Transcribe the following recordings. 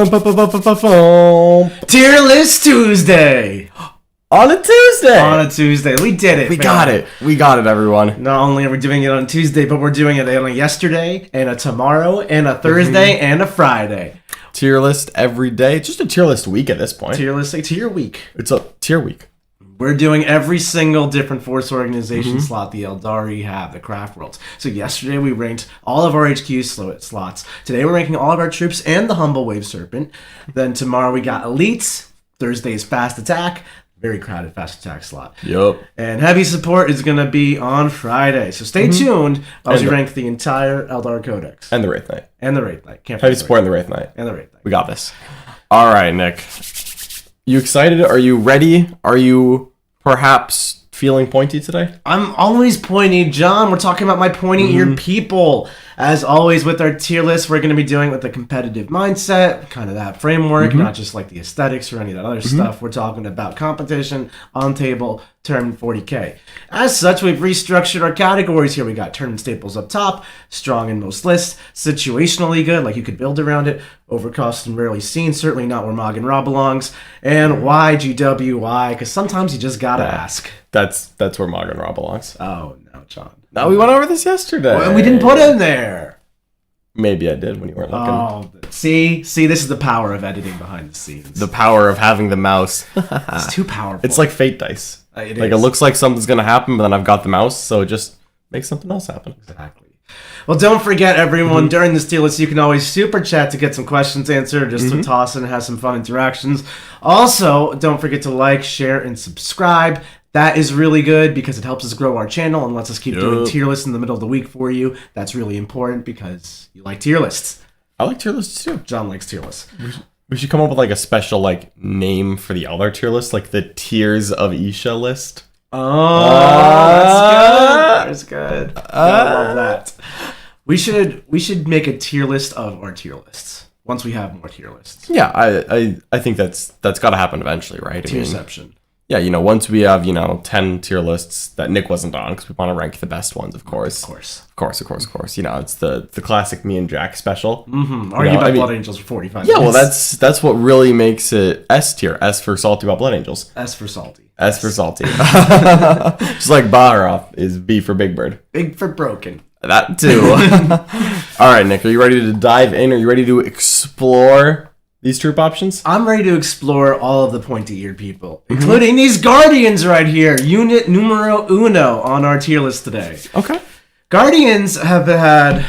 Tier List Tuesday. On a Tuesday. On a Tuesday. We did it. We got it. We got it, everyone. Not only are we doing it on Tuesday, but we're doing it on a yesterday, and a tomorrow, and a Thursday, and a Friday. Tier list every day. It's just a tier list week at this point. Tier list, tier week. It's a tier week. We're doing every single different Force organization slot the Aeldari have, the Craft Worlds. So yesterday we ranked all of our HQ slots. Today we're ranking all of our troops and the Humble Wave Serpent. Then tomorrow we got Elites. Thursday is Fast Attack. Very crowded Fast Attack slot. Yup. And Heavy Support is going to be on Friday. So stay tuned as we rank the entire Eldar Codex. And the Wraith Knight. And the Wraith Knight. Heavy Support and the Wraith Knight. And the Wraith Knight. We got this. All right, Nick. You excited? Are you ready? Are you perhaps feeling pointy today? I'm always pointy, John. We're talking about my pointy-eared people. As always, with our tier list, we're going to be doing it with a competitive mindset, kind of that framework, not just like the aesthetics or any of that other stuff. We're talking about competition, on table, tournament 40K. As such, we've restructured our categories here. We got tournament staples up top, strong in most lists, situationally good, like you could build around it, overcost and rarely seen, certainly not where Mog and Ra belongs, and YGWY, because sometimes you just gotta ask. That's where Mog and Ra belongs. Oh, no, John. No, we went over this yesterday. Well, we didn't put it in there. Maybe I did when you weren't looking. Oh, see, this is the power of editing behind the scenes. The power of having the mouse. It's too powerful. It's like fate dice. It It looks like something's going to happen, but then I've got the mouse, so it just makes something else happen. Exactly. Well, don't forget, everyone, during this tier list, you can always super chat to get some questions answered, just to toss and have some fun interactions. Also, don't forget to like, share, and subscribe. That is really good because it helps us grow our channel and lets us keep doing tier lists in the middle of the week for you. That's really important because you like tier lists. I like tier lists too. John likes tier lists. We should come up with like a special like name for the Eldar tier list, like the Tiers of Isha list. Oh, that's good. I love that. We should make a tier list of our tier lists once we have more tier lists. Yeah, I think that's got to happen eventually, right? Tierception. Yeah, once we have 10 tier lists that Nick wasn't on, because we want to rank the best ones, of course. Of course. It's the classic me and Jack special. Argue about Blood Angels for 45 Yeah, minutes. well, that's what really makes it S tier. S for salty about Blood Angels. S for salty. S for salty. Just like Baharoth is B for Big Bird. Big for broken. That too. All right, Nick, are you ready to dive in? Are you ready to explore these troop options? I'm ready to explore all of the pointy-eared people, including these Guardians right here. Unit numero uno on our tier list today. Okay. Guardians have had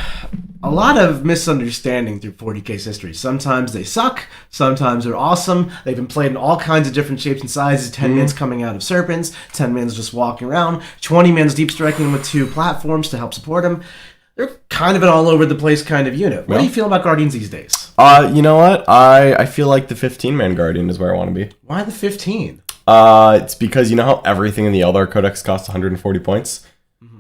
a lot of misunderstanding through 40K's history. Sometimes they suck. Sometimes they're awesome. They've been played in all kinds of different shapes and sizes. 10 mans coming out of Serpents. 10 mans just walking around. 20 mans deep striking with 2 platforms to help support them. They're kind of an all-over-the-place kind of unit. What do you feel about Guardians these days? You know what? I feel like the 15-man Guardian is where I want to be. Why the 15? It's because you know how everything in the Eldar Codex costs 140 points?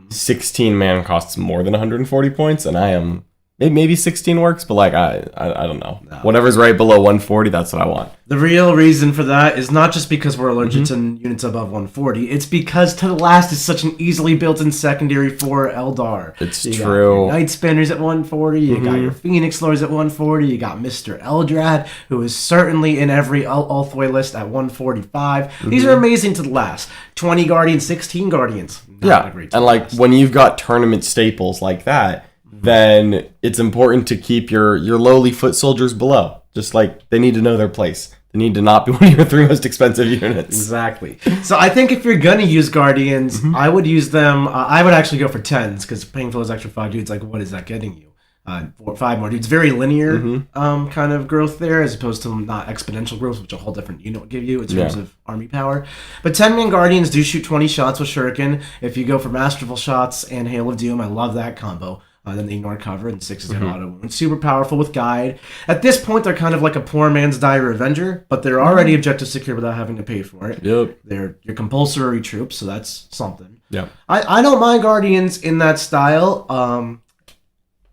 16-man costs more than 140 points, and I am... Maybe 16 works, but like I don't know. No. Whatever's right below 140, that's what I want. The real reason for that is not just because we're allergic to units above 140. It's because To the Last is such an easily built-in secondary for Eldar. It's you true. Got your Night Spinners at 140. You got your Phoenix Lords at 140. You got Mr. Eldrad, who is certainly in every Ulthway list at 145. These are amazing To the Last. 20 Guardians, 16 Guardians. Not a great and like when you've got tournament staples like that, then it's important to keep your lowly foot soldiers below. Just like they need to know their place. They need to not be one of your 3 most expensive units. Exactly. So I think if you're going to use Guardians, I would use them. I would actually go for 10s because paying for those extra 5 dudes, like what is that getting you? 4 or 5 more dudes. Very linear kind of growth there as opposed to not exponential growth, which a whole different unit will give you in terms of army power. But 10-man Guardians do shoot 20 shots with Shuriken. If you go for Masterful Shots and Hail of Doom, I love that combo. Then they ignore cover, and 6 is an auto wound. Super powerful with guide. At this point, they're kind of like a poor man's Dire Avenger, but they're already objective secure without having to pay for it. Yep. They're your compulsory troops, so that's something. Yep. I don't mind Guardians in that style.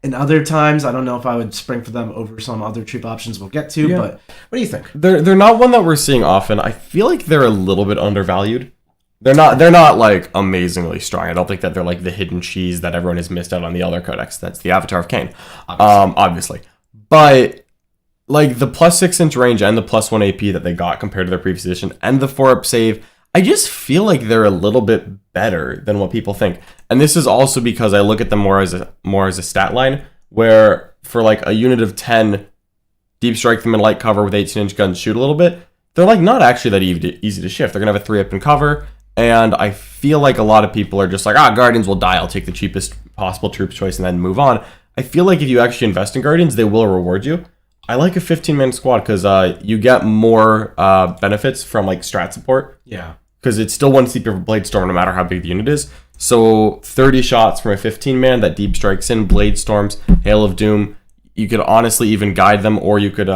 In other times, I don't know if I would spring for them over some other troop options we'll get to, but what do you think? They're not one that we're seeing often. I feel like they're a little bit undervalued. They're not like amazingly strong. I don't think that they're like the hidden cheese that everyone has missed out on the Eldar Codex. That's the Avatar of Cain, obviously. But like the plus 6-inch range and the plus 1 AP that they got compared to their previous edition, and the 4-up save, I just feel like they're a little bit better than what people think. And this is also because I look at them more as a stat line, where for like a unit of 10, deep strike them in light cover with 18-inch guns, shoot a little bit. They're like not actually that easy to shift. They're gonna have a 3-up in cover, and I feel like a lot of people are just like, Guardians will die. I'll take the cheapest possible troops choice and then move on. I feel like if you actually invest in Guardians, they will reward you. I like a 15-man squad because you get more benefits from like strat support. Yeah. Because it's still 1 CP for Blade Storm no matter how big the unit is. So 30 shots from a 15-man that deep strikes in, Blade Storms, Hail of Doom. You could honestly even guide them, or you could,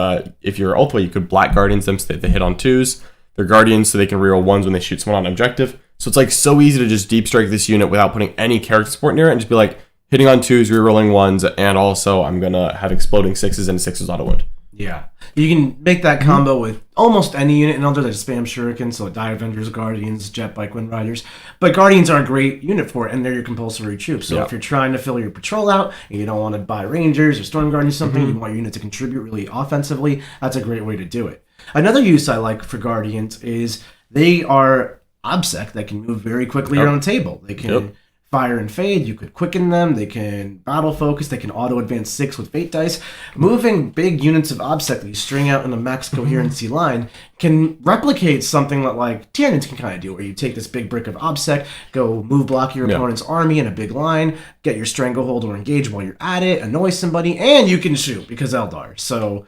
if you're Ultimate, you could Black Guardians them so that they hit on 2s. They're Guardians so they can reroll 1s when they shoot someone on objective. So it's like so easy to just deep strike this unit without putting any character support near it and just be like, hitting on 2s, rerolling 1s, and also I'm going to have exploding 6s and 6s auto wound. Yeah. You can make that combo with almost any unit, and other than spam shurikens, so Dire Avengers, Guardians, Jet Bike, Wind Riders. But Guardians are a great unit for it, and they're your compulsory troops. So if you're trying to fill your patrol out, and you don't want to buy Rangers or Storm Guardians or something, you want your unit to contribute really offensively, that's a great way to do it. Another use I like for Guardians is they are OBSEC that can move very quickly around the table. They can fire and fade, you could quicken them, they can battle focus, they can auto advance 6 with fate dice. Moving big units of OBSEC that you string out in a max coherency line can replicate something that like Tyranids can kind of do, where you take this big brick of OBSEC, go move block your opponent's army in a big line, get your stranglehold or engage while you're at it, annoy somebody, and you can shoot because Eldar. So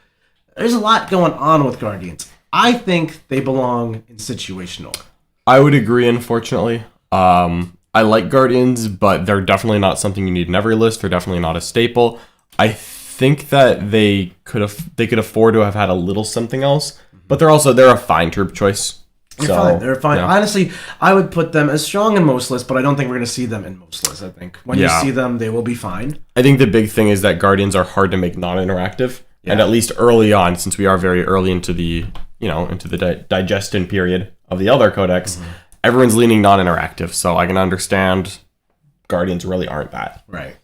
there's a lot going on with Guardians. I think they belong in situational. I would agree, unfortunately. I like Guardians, but they're definitely not something you need in every list. They're definitely not a staple. I think that they could afford to have had a little something else, but they're a fine troop choice. They're fine. Yeah. Honestly, I would put them as strong in most lists, but I don't think we're going to see them in most lists. I think when you see them, they will be fine. I think the big thing is that Guardians are hard to make non-interactive, and at least early on, since we are very early into the digestion period of the Eldar Codex. Everyone's leaning non-interactive, so I can understand Guardians really aren't that. Right.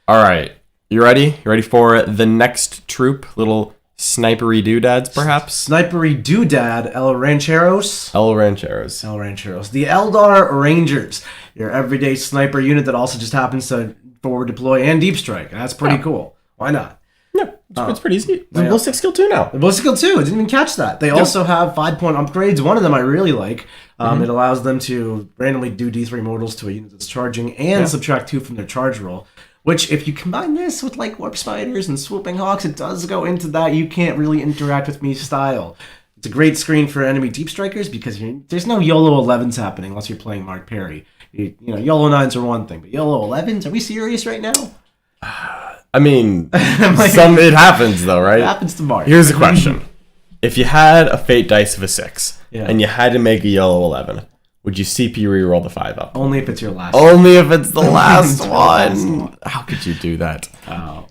All right. You ready? You ready for the next troop? Little snipery doodads, perhaps? Snipery doodad, El Rancheros. El Rancheros. The Eldar Rangers. Your everyday sniper unit that also just happens to forward deploy and deep strike. That's pretty cool. Why not? Yeah, it's pretty easy. The ballistic skill 2 now. The ballistic skill 2. I didn't even catch that. They also have 5-point upgrades. One of them I really like. It allows them to randomly do D3 mortals to a unit that's charging and subtract 2 from their charge roll. Which, if you combine this with like Warp Spiders and Swooping Hawks, it does go into that you can't really interact with me style. It's a great screen for enemy deep strikers because there's no YOLO 11s happening unless you're playing Mark Perry. YOLO 9s are one thing, but YOLO 11s? Are we serious right now? I mean, it happens though, right? It happens to Mark. Here's the question. If you had a fate dice of a 6 and you had to make a yellow 11, would you CP reroll the 5-up? Only if it's your last Only if it's the last one. How could you do that? Oh.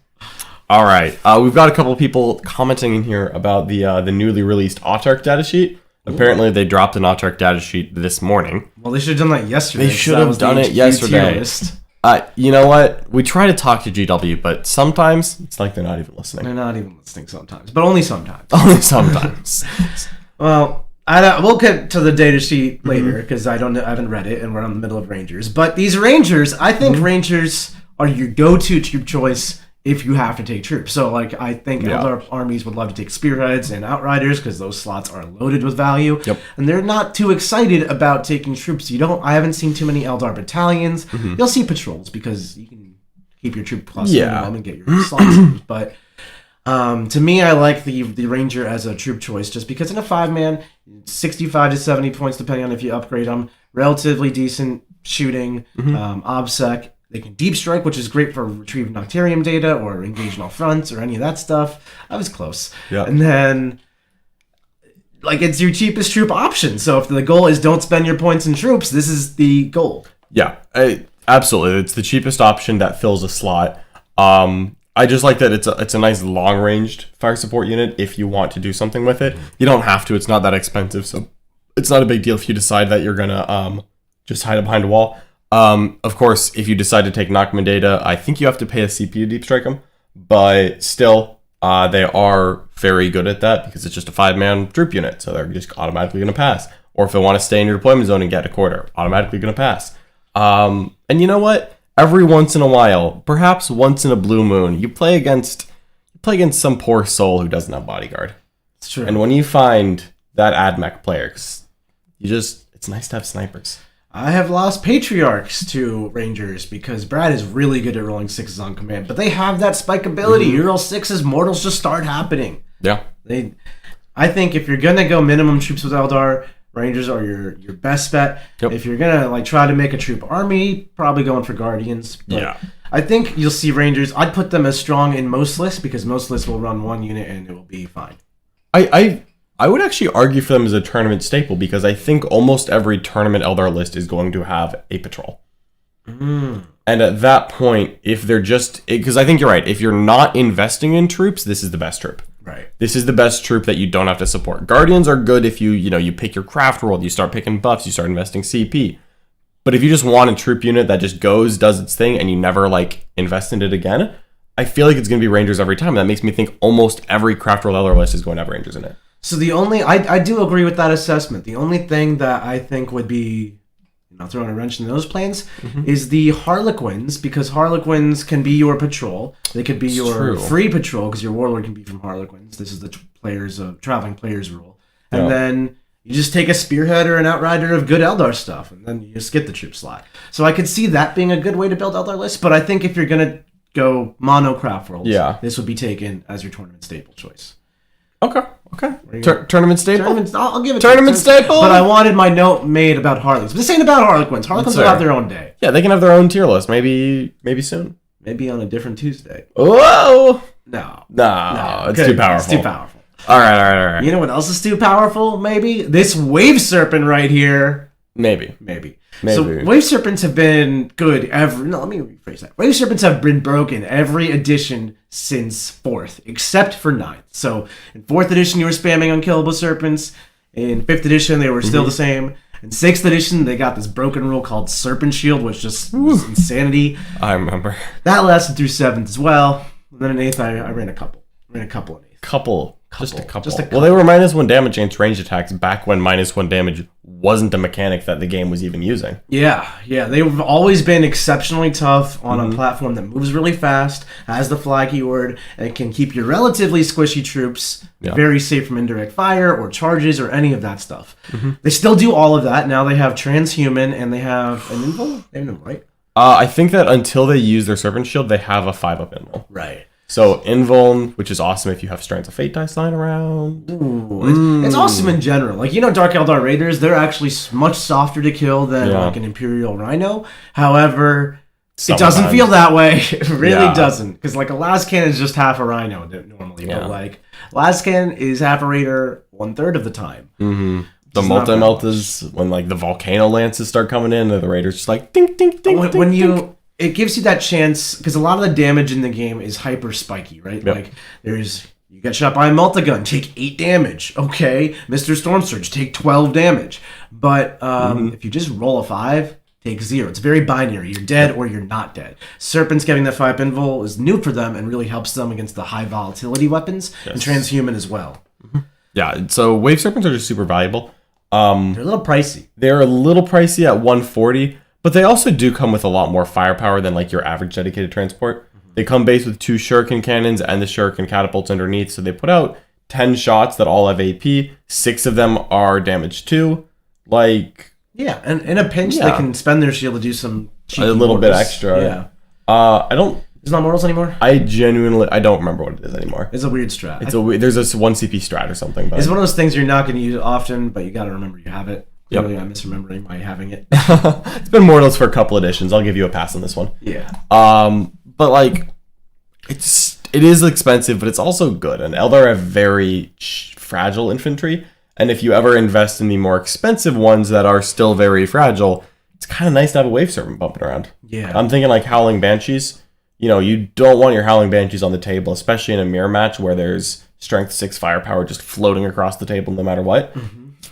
All right. We've got a couple of people commenting in here about the newly released Autarch datasheet. Apparently, they dropped an Autarch datasheet this morning. Well, they should have done that yesterday. They should have done it yesterday. You know what? We try to talk to GW, but sometimes it's like they're not even listening. They're not even listening sometimes, but only sometimes. Only sometimes. Well, we'll get to the data sheet later because I haven't read it, and we're in the middle of Rangers. But these Rangers, I think Rangers are your go-to troop choice if you have to take troops. So, I think Eldar armies would love to take Spearheads and Outriders because those slots are loaded with value. Yep. And they're not too excited about taking troops. I haven't seen too many Eldar battalions. You'll see patrols because you can keep your troop plus minimum and get your slots. But to me, I like the Ranger as a troop choice just because in a 5-man, 65 to 70 points depending on if you upgrade them. Relatively decent shooting, OBSEC. They can deep strike, which is great for retrieving Noctarium data or engaging all fronts or any of that stuff. I was close. Yeah. And then, it's your cheapest troop option. So if the goal is don't spend your points in troops, this is the goal. Yeah, absolutely. It's the cheapest option that fills a slot. I just like that it's a nice long-ranged fire support unit if you want to do something with it. You don't have to. It's not that expensive, so it's not a big deal if you decide that you're going to just hide it behind a wall. Of course, if you decide to take Knockman data, I think you have to pay a CP to deep strike them, but still, They are very good at that because it's just a 5-man troop unit, so they're just automatically going to pass. Or if they want to stay in your deployment zone and get a quarter, automatically going to pass. And you know what? Every once in a while, perhaps once in a blue moon, you play against some poor soul who doesn't have bodyguard. It's true. And when you find that AdMech player, it's nice to have snipers. I have lost Patriarchs to Rangers because Brad is really good at rolling 6s on command, but they have that spike ability. You roll 6s, mortals just start happening. Yeah. I think if you're gonna go minimum troops with Eldar, Rangers are your best bet. Yep. If you're gonna try to make a troop army, probably going for Guardians. But yeah. I think you'll see Rangers. I'd put them as strong in most lists because most lists will run one unit and it will be fine. I would actually argue for them as a tournament staple because I think almost every tournament Eldar list is going to have a patrol. And at that point, if they're because I think you're right, if you're not investing in troops, this is the best troop. Right. This is the best troop that you don't have to support. Guardians are good if you pick your craft world, you start picking buffs, you start investing CP. But if you just want a troop unit that just does its thing, and you never invest in it again, I feel like it's going to be Rangers every time. That makes me think almost every craft world Eldar list is going to have Rangers in it. So I do agree with that assessment. The only thing that I think would be throwing a wrench in those plans is the Harlequins, because Harlequins can be your patrol. They could be your free patrol because your warlord can be from Harlequins. This is the traveling players rule. And then you just take a spearhead or an outrider of good Eldar stuff, and then you just get the troop slot. So I could see that being a good way to build Eldar lists, but I think if you're going to go mono craft worlds, this would be taken as your tournament staple choice. Okay. Tournament staple? I'll give it tournament staple? But I wanted my note made about Harlequins. But this ain't about Harlequins. Harlequins will have their own day. Yeah, they can have their own tier list. Maybe soon. Maybe on a different Tuesday. Whoa! No, it's too powerful. It's too powerful. All right. You know what else is too powerful, maybe? This Wave Serpent right here. Maybe. So Wave Serpents have been good let me rephrase that. Wave Serpents have been broken every edition since 4th, except for 9th. So in 4th edition, you were spamming Unkillable Serpents. In 5th edition, they were still the same. In 6th edition, they got this broken rule called Serpent Shield, which just was insanity. I remember. That lasted through 7th as well. And then in 8th, I ran a couple. In 8th. Just a couple. Well, they were -1 damage against ranged attacks back when -1 damage wasn't a mechanic that the game was even using. Yeah. They've always been exceptionally tough on a platform that moves really fast, has the fly keyword, and can keep your relatively squishy troops very safe from indirect fire or charges or any of that stuff. They still do all of that. Now they have Transhuman and they have an Invul? They have an Invul, right? I think that until they use their Serpent Shield, they have a 5-up Invul. Right. So Invuln, which is awesome if you have Strands of Fate dice lying around. Ooh, it's awesome in general. Dark Eldar Raiders, they're actually much softer to kill than an Imperial Rhino. However, it doesn't feel that way. It really doesn't. Because a Lascan is just half a Rhino normally. But Lascan is half a Raider 1/3 of the time. The multi-melt is when the Volcano Lances start coming in and the Raiders just ding, ding, ding, when ding. It gives you that chance, because a lot of the damage in the game is hyper spiky, right? Yep. You get shot by a multi-gun, take 8 damage. Okay, Mr. Storm Surge, take 12 damage. But if you just roll a 5, take 0. It's very binary. You're dead or you're not dead. Serpents getting that 5 invul is new for them and really helps them against the high volatility weapons, and Transhuman as well. Yeah, so Wave Serpents are just super valuable. They're a little pricey. They're a little pricey at 140. But they also do come with a lot more firepower than your average dedicated transport. They come base with 2 shuriken cannons and the shuriken catapults underneath. So they put out 10 shots that all have AP. 6 of them are damage 2. Yeah, and in a pinch, they can spend their shield to do some a little bit extra. Yeah. It's not mortals anymore? I don't remember what it is anymore. It's a weird strat. There's this 1 CP strat or something. But it's one of those things you're not going to use often, but you got to remember you have it. Yep. Clearly, I'm misremembering by having it. It's been Mortals for a couple editions. I'll give you a pass on this one. Yeah. But it is expensive, but it's also good. And Eldar have very fragile infantry. And if you ever invest in the more expensive ones that are still very fragile, it's kind of nice to have a Wave Serpent bumping around. Yeah. I'm thinking Howling Banshees. You don't want your Howling Banshees on the table, especially in a mirror match where there's strength 6 firepower just floating across the table no matter what.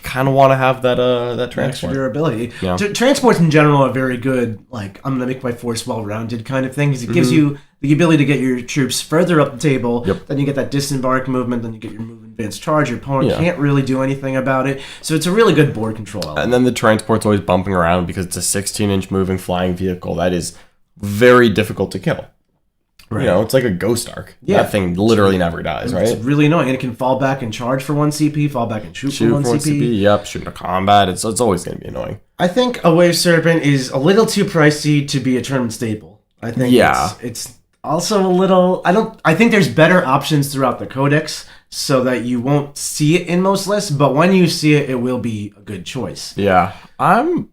kind of want to have that extra transport. durability. Yeah. Transports in general are very good. Like, I'm gonna make my force well-rounded kind of thing, because it gives you the ability to get your troops further up the table. Yep. Then you get that disembark movement. Then you get your move advanced charge. Your opponent can't really do anything about it. So it's a really good board control element. And then the transport's always bumping around because it's a 16-inch moving flying vehicle that is very difficult to kill. Right. You know, it's like a ghost arc. Yeah. That thing literally never dies, right? It's really annoying. And it can fall back and charge for 1 CP, fall back and shoot for 1 CP. Yep, shoot into combat. It's always going to be annoying. I think a Wave Serpent is a little too pricey to be a tournament staple. I think it's also a little... I think there's better options throughout the codex so that you won't see it in most lists, but when you see it, it will be a good choice. Yeah. I'm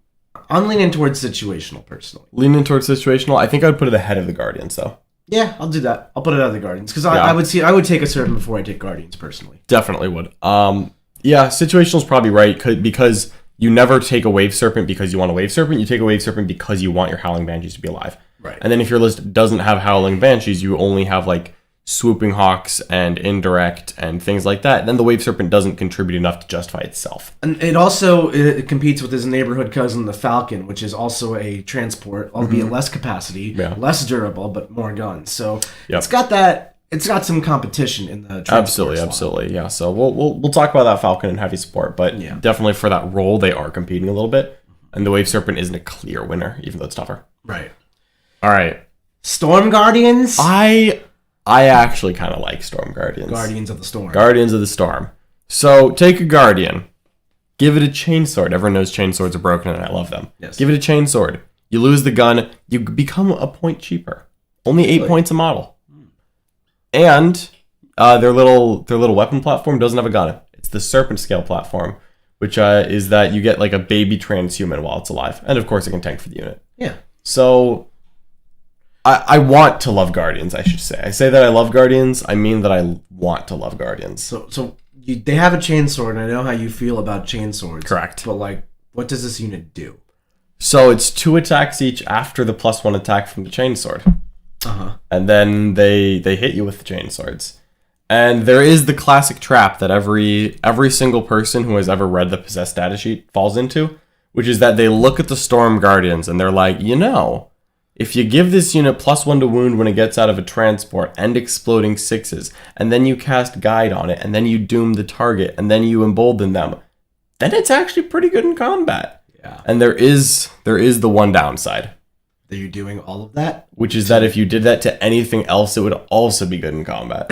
leaning towards situational, personally. Leaning towards situational? I think I'd put it ahead of the Guardians, though. Yeah, I'll do that. I'll put it out of the Guardians because I would take a Serpent before I take Guardians personally. Definitely would. Yeah, situational is probably right because you never take a Wave Serpent because you want a Wave Serpent. You take a Wave Serpent because you want your Howling Banshees to be alive. Right. And then if your list doesn't have Howling Banshees, you only have like Swooping Hawks and Indirect and things like that. Then the Wave Serpent doesn't contribute enough to justify itself. And it also competes with his neighborhood cousin, the Falcon, which is also a transport, albeit less capacity, less durable, but more guns. So it's got some competition in the transport. Absolutely. Yeah. So we'll talk about that Falcon and heavy support, but definitely for that role they are competing a little bit. And the Wave Serpent isn't a clear winner, even though it's tougher. Right. All right. Storm Guardians. I actually kind of like Storm Guardians. Guardians of the Storm. Guardians of the Storm. So take a Guardian. Give it a chainsword. Everyone knows chainswords are broken and I love them. Yes. Give it a chainsword. You lose the gun. You become a point cheaper. Only 8 points a model. And their little weapon platform doesn't have a gun. It's the serpent scale platform, which is that you get like a baby transhuman while it's alive. And of course it can tank for the unit. Yeah. So... I want to love Guardians, I should say. I say that I love Guardians. I mean that I want to love Guardians. So they have a chainsword, and I know how you feel about chainswords. Correct. But, like, what does this unit do? So it's 2 attacks each after the +1 attack from the chainsword. Uh-huh. And then they hit you with the chainswords. And there is the classic trap that every single person who has ever read the Possessed data sheet falls into, which is that they look at the Storm Guardians, and they're like, if you give this unit +1 to wound when it gets out of a transport and exploding 6s, and then you cast Guide on it, and then you doom the target, and then you embolden them, then it's actually pretty good in combat. Yeah. And there is the one downside. That you're doing all of that? Which is that if you did that to anything else, it would also be good in combat.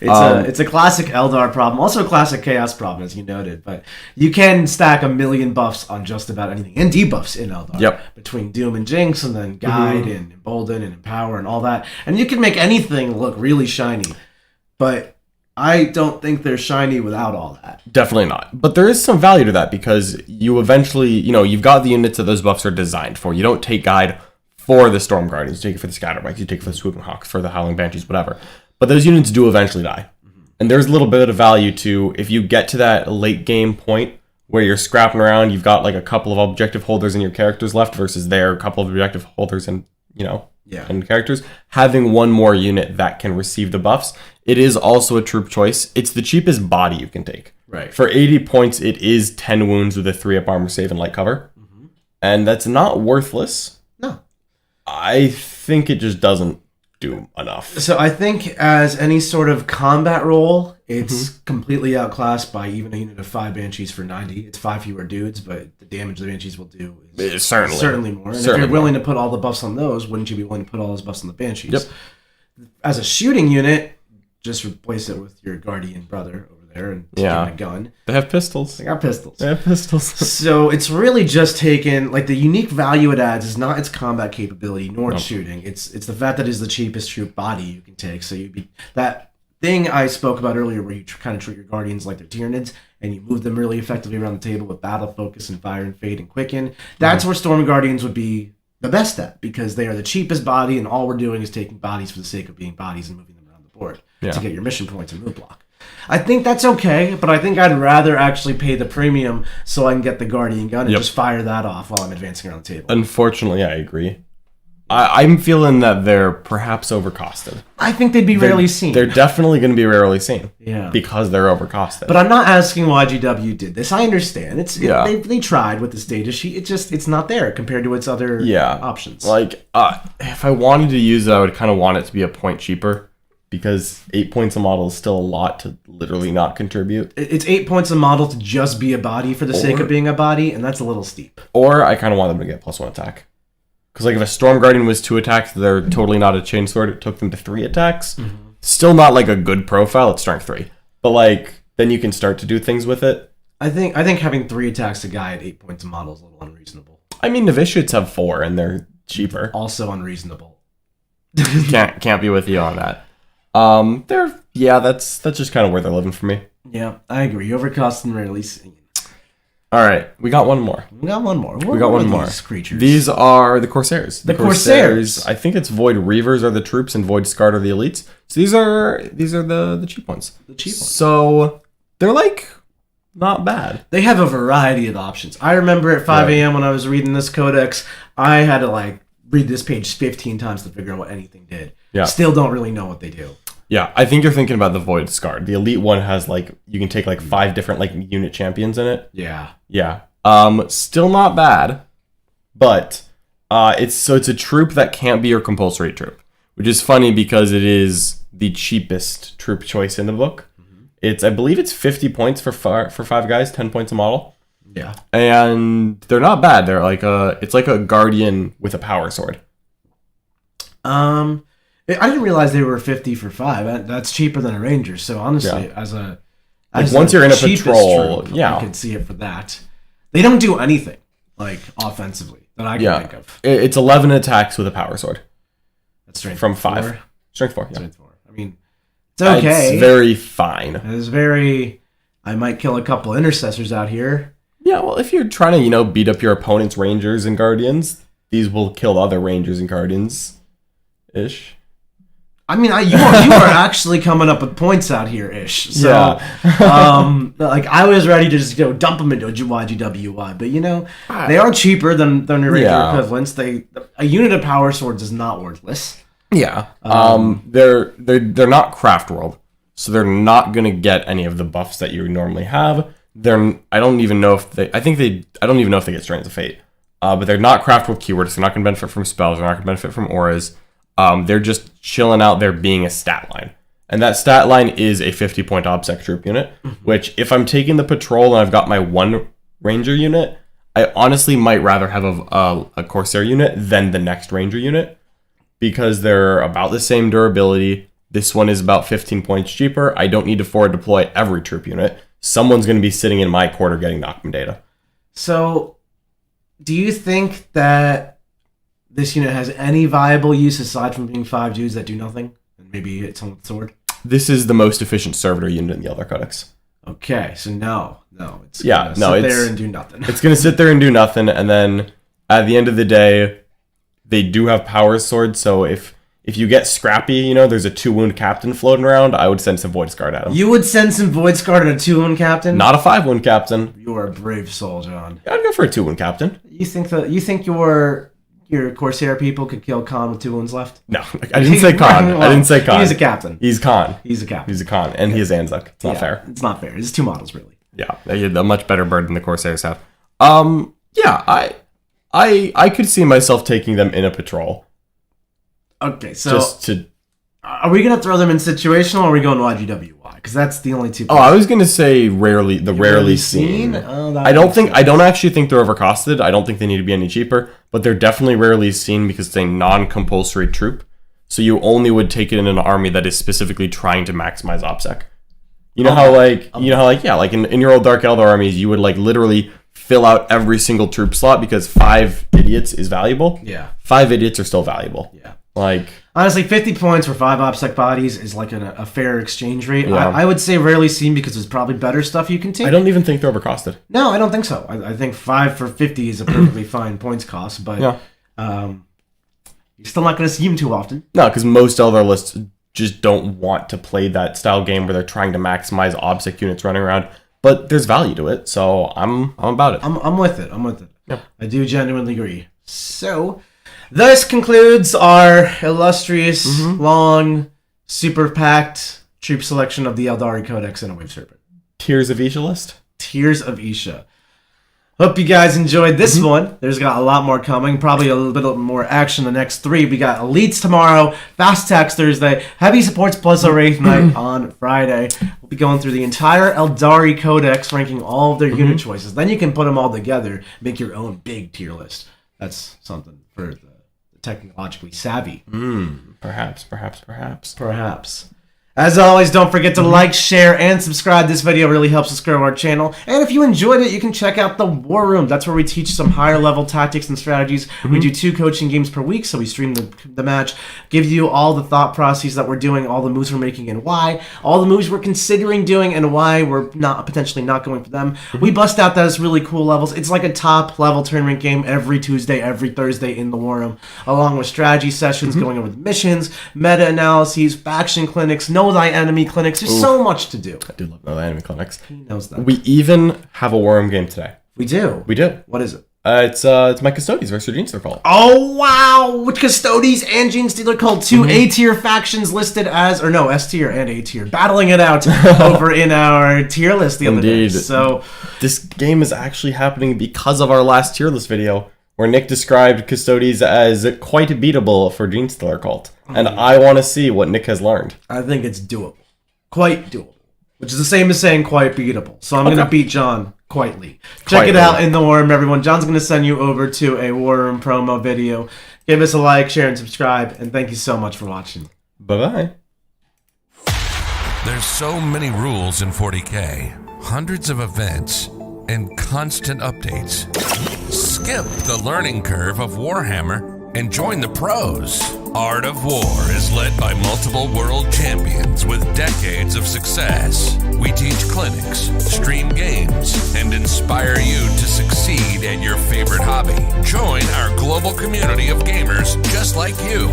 It's a classic Eldar problem, also a classic Chaos problem, as you noted. But you can stack a million buffs on just about anything, and debuffs in Eldar. Yep. Between Doom and Jinx, and then Guide and Embolden and Empower and all that, and you can make anything look really shiny. But I don't think they're shiny without all that. Definitely not. But there is some value to that because you eventually, you've got the units that those buffs are designed for. You don't take Guide for the Storm Guardians. You take it for the Scatterbikes. You take it for the Swooping Hawks, for the Howling Banshees, whatever. But those units do eventually die. And there's a little bit of value to, if you get to that late game point where you're scrapping around, you've got like a couple of objective holders in your characters left versus there a couple of objective holders and, and characters, having one more unit that can receive the buffs. It is also a troop choice. It's the cheapest body you can take. Right. For 80 points, it is 10 wounds with a 3-up armor save and light cover. And that's not worthless. No. I think it just doesn't do enough. So I think as any sort of combat role, it's completely outclassed by even a unit of 5 Banshees for 90. It's 5 fewer dudes, but the damage the Banshees will do is certainly more. And if you're willing to put all the buffs on those, wouldn't you be willing to put all those buffs on the Banshees? Yep. As a shooting unit, just replace it with your Guardian brother over there and take a gun. They have pistols. They got pistols. So it's really just taken, like, the unique value it adds is not its combat capability nor its shooting. It's the fact that it's the cheapest troop body you can take. So that thing I spoke about earlier where you kind of treat your Guardians like they're Tyranids and you move them really effectively around the table with Battle Focus and Fire and Fade and Quicken. That's where Storm Guardians would be the best at because they are the cheapest body and all we're doing is taking bodies for the sake of being bodies and moving them around the board to get your mission points and move block. I think that's okay, but I think I'd rather actually pay the premium so I can get the Guardian gun and just fire that off while I'm advancing around the table. Unfortunately, I agree. I'm feeling that they're perhaps overcosted. I think they'd be rarely seen. They're definitely going to be rarely seen. Yeah. Because they're overcosted. But I'm not asking why GW did this. I understand. They tried with the status sheet. It's not there compared to its other options. Like, if I wanted to use it, I would kind of want it to be a point cheaper. Because 8 points a model is still a lot to literally not contribute. It's 8 points a model to just be a body for the sake of being a body, and that's a little steep. Or I kind of want them to get +1 attack. Because like if a Storm Guardian was 2 attacks, they're totally not a Chainsword. It took them to 3 attacks. Mm-hmm. Still not like a good profile. It's strength 3, but like then you can start to do things with it. I think having 3 attacks a guy at 8 points a model is a little unreasonable. I mean, novitiates have 4 and they're cheaper. Also unreasonable. can't be with you on that. That's just kind of where they're living for me. Yeah, I agree. Overcost and rarely seen. All right, we got one more. We got one more. These creatures. These are the Corsairs. The Corsairs. I think it's Void Reavers are the troops and Void Scarred are the elites. So these are the cheap ones. The cheap ones. So they're like not bad. They have a variety of options. I remember at 5 a.m. when I was reading this codex, I had to like read this page 15 times to figure out what anything did. Yeah. Still don't really know what they do. Yeah, I think you're thinking about the Void Scarred. The elite one has like you can take like 5 different like unit champions in it. Yeah. Yeah. Still not bad, but it's a troop that can't be your compulsory troop, which is funny because it is the cheapest troop choice in the book. Mm-hmm. I believe it's 50 points for 5 guys, 10 points a model. Yeah. And they're not bad. They're like it's like a guardian with a power sword. I didn't realize they were 50 for 5. That's cheaper than a ranger. So honestly, once you're in a patrol, troop, I could see it for that. They don't do anything like offensively that I can think of. It's 11 attacks with a power sword. That's strength from 4. 5. Strength 4. Yeah. Strength 4. I mean, it's okay. It's very fine. It's very. I might kill a couple intercessors out here. Yeah, well, if you're trying to beat up your opponent's rangers and guardians, these will kill other rangers and guardians, ish. I mean, you are actually coming up with points out here, ish. So, like I was ready to just dump them into a YGWY, but they are cheaper than their regular equivalents. A unit of power swords is not worthless. Yeah. They're not Craft World, so they're not gonna get any of the buffs that you normally have. I don't even know if they get Strands of Fate. But they're not Craft World keywords. They're not gonna benefit from spells. They're not gonna benefit from auras. They're just chilling out there being a stat line. And that stat line is a 50-point OBSEC troop unit, which if I'm taking the patrol and I've got my 1 ranger unit, I honestly might rather have a Corsair unit than the next ranger unit because they're about the same durability. This one is about 15 points cheaper. I don't need to forward deploy every troop unit. Someone's going to be sitting in my quarter getting knocked data. So, do you think that this unit has any viable use aside from being 5 dudes that do nothing and maybe hit someone with a sword? This is the most efficient servitor unit in the Eldar Codex. Okay, so no, it's gonna sit there and do nothing. It's gonna sit there and do nothing, and then at the end of the day, they do have power swords. So if you get scrappy, there's a 2-wound captain floating around. I would send some Void Scarred at him. You would send some Void Scarred at a 2-wound captain? Not a 5-wound captain. You are a brave soul, John. I'd go for a 2-wound captain. You think your Corsair people could kill Khan with 2 wounds left? No, I didn't say Khan. I didn't say Khan. He's a captain. He's Khan. He's a captain. He's a Khan, and he is Anzac. It's not fair. It's not fair. It's 2 models, really. Yeah, a much better bird than the Corsairs have. I could see myself taking them in a patrol. Okay, so are we gonna throw them in situational, or are we going YGWY? Because that's the only 2. I was gonna say rarely seen. I don't actually think they're overcosted. I don't think they need to be any cheaper, but they're definitely rarely seen because it's a non-compulsory troop. So you only would take it in an army that is specifically trying to maximize OBSEC. In your old Dark Eldar armies, you would literally fill out every single troop slot because 5 idiots is valuable. Yeah. 5 idiots are still valuable. Yeah. Honestly, 50 points for 5 OBSEC bodies is a fair exchange rate. Yeah. I would say rarely seen because there's probably better stuff you can take. I don't even think they're overcosted. No, I don't think so. I think 5 for 50 is a perfectly fine points cost, but you're still not going to see them too often. No, because most Eldar lists just don't want to play that style game where they're trying to maximize OBSEC units running around. But there's value to it, so I'm about it. I'm with it. Yeah. I do genuinely agree. So, This concludes our illustrious, long, super packed troop selection of the Aeldari Codex and a Wave Serpent. Tears of Isha list? Tears of Isha. Hope you guys enjoyed this one. There's got a lot more coming. Probably a little bit more action the next 3. We got Elites tomorrow, Fast Attacks Thursday, Heavy Supports plus a Wraith Knight on Friday. We'll be going through the entire Aeldari Codex, ranking all of their unit choices. Then you can put them all together, make your own big tier list. That's something for the technologically savvy. Perhaps. As always, don't forget to like, share, and subscribe. This video really helps us grow our channel. And if you enjoyed it, you can check out the War Room. That's where we teach some higher level tactics and strategies. We do 2 coaching games per week, so we stream the match, give you all the thought processes that we're doing, all the moves we're making and why, all the moves we're considering doing and why we're potentially not going for them. We bust out those really cool levels. It's like a top level tournament game every Tuesday, every Thursday in the War Room, along with strategy sessions, going over the missions, meta analyses, faction clinics, know thy enemy clinics. There's so much to do. I do love Know Thy Enemy clinics. He knows that. We even have a War Room game today. We do. What is it? It's my Custodians versus Gene Stealer Cult. Oh wow! With Custodes and Gene Stealer Cult, 2 A-tier factions listed as, or no, S-tier and A-tier, battling it out over in our tier list the other day. So this game is actually happening because of our last tier list video, where Nick described Custodes as quite beatable for Gene Stealer Cult. And I want to see what Nick has learned. I think it's doable. Quite doable. Which is the same as saying quite beatable. So I'm going to beat John quietly. Check it out in the War Room, everyone. John's going to send you over to a War Room promo video. Give us a like, share, and subscribe. And thank you so much for watching. Bye-bye. There's so many rules in 40K. Hundreds of events and constant updates. Skip the learning curve of Warhammer and join the pros. Art of War is led by multiple world champions with decades of success. We teach clinics, stream games, and inspire you to succeed at your favorite hobby. Join our global community of gamers just like you.